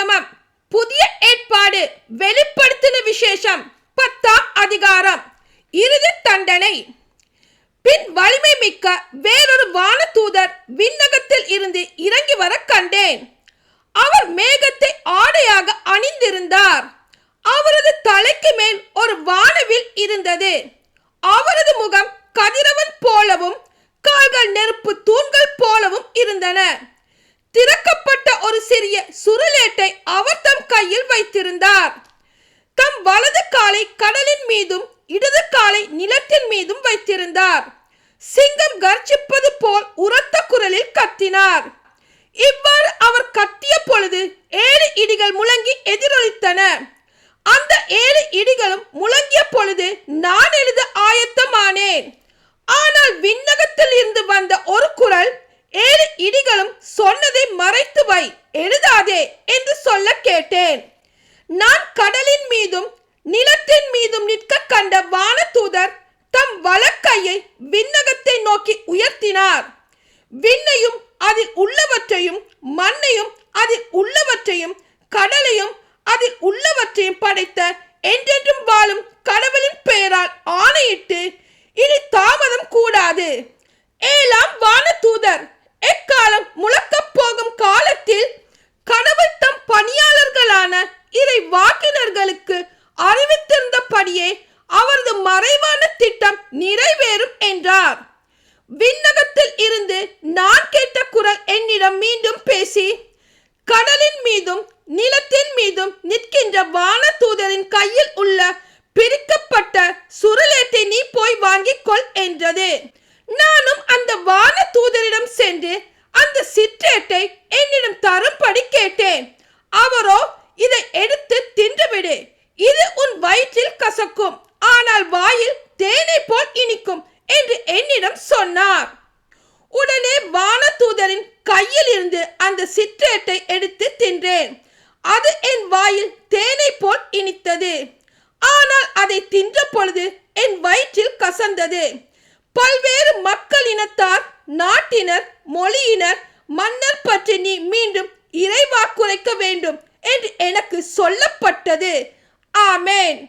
வேதாகமம் புதிய ஏற்பாடு வெளிப்படுத்தின விசேஷம் 10ஆம் அதிகாரம் இறுதி தண்டனை. பின் வலிமை மிக்க வேறொரு வானதூதர் விண்ணகத்தில் இருந்து இறங்கி வர கண்டேன். அவர் மேகத்தை ஆடையாக அணிந்திருந்தார். அவரது தலைக்கு மேல் ஒரு வானவில் இருந்தது. அவரது முகம் கதிரவன் போலவும் கால்கள் நெருப்பு தூண்கள் போலவும் இருந்தன. திறக்கப்பட்ட ஒரு சிறிய சுருளேட்டை அவர் தம் கையில் வைத்திருந்தார். தம் வலது காலை கடலின் மீதும் இடது காலை நிலத்தின் மீதும் வைத்திருந்தார். சிங்கம் கர்ஜிப்பது போல் உரத்த குரலில் கத்தினார். இவ்வாறு அவர் கத்திய பொழுது 7 இடிகள் முழங்கி எதிரொலித்தன. அந்த 7 இடிகளும் முழங்கிய பொழுது நான் எழுத ஆயத்தமானேன். ஆனால் விண்ணகத்தில் இருந்து வந்த ஒரு குரல், 7 இடிகளும் சொன்னதை மறைத்து வை, எழுதாதே என்று சொல்ல கேட்டேன். நான் கடலின் மீதும் நிலத்தின் மீதும் நிற்க கண்ட வானதூதர் தம் வலக்கையை விண்ணகத்தை நோக்கி உயர்த்தினார். விண்ணையும் அதில் உள்ளவற்றையும் மண்ணையும் அதில் உள்ளவற்றையும் கடலையும் அதில் உள்ளவற்றையும் படைத்த என்றென்றும் வாழும் கடவுளின் பெயரால் ஆணையிட்டு, இனி தாமதம் கூடாது. 7ஆம் வானதூதர் எக்காலம் முழக்கப் போகும் காலத்தில் கடவுள் தம் பணியாளர்களான இறை வாக்கினர்களுக்கு அறிவித்திருந்தபடியே அவரது மறைவான திட்டம் நிறைவேறும் என்றார். விண்ணகத்தில் இருந்து நான் கேட்ட குரல் என்னிடம் மீண்டும் பேசி, கடலின் மீதும் நிலத்தின் மீதும் நிற்கின்ற வானதூதரின் கையில் உள்ள பிரிக்கப்பட்ட சுருளேட்டை நீ போய் வாங்கிக் கொள் என்றது. நானும் அந்த வானதூதரிடம் சென்று அந்த சிற்றேட்டை என்னிடம் தரும்படி கேட்டேன். அவரோ, இதை எடுத்து தின்றுவிடு, இது உன் வயிற்றில் கசக்கும், ஆனால் வாயில் தேனை போல் இனிக்கும் என்று என்னிடம் சொன்னார். உடனே வானதூதரின் கையில் இருந்து அந்த சிற்றேட்டை எடுத்து தின்றேன். அது என் வாயில் தேனை போல் இனித்தது. ஆனால் அதை தின்ற பொழுது என் வயிற்றில் கசந்தது. பல்வேறு மக்கள் இனத்தார், நாட்டினர், மொழியினர், மன்னர் பற்றி நீ மீண்டும் இறைவாக்குரைக்க வேண்டும் என்று எனக்கு சொல்லப்பட்டது. ஆமேன்.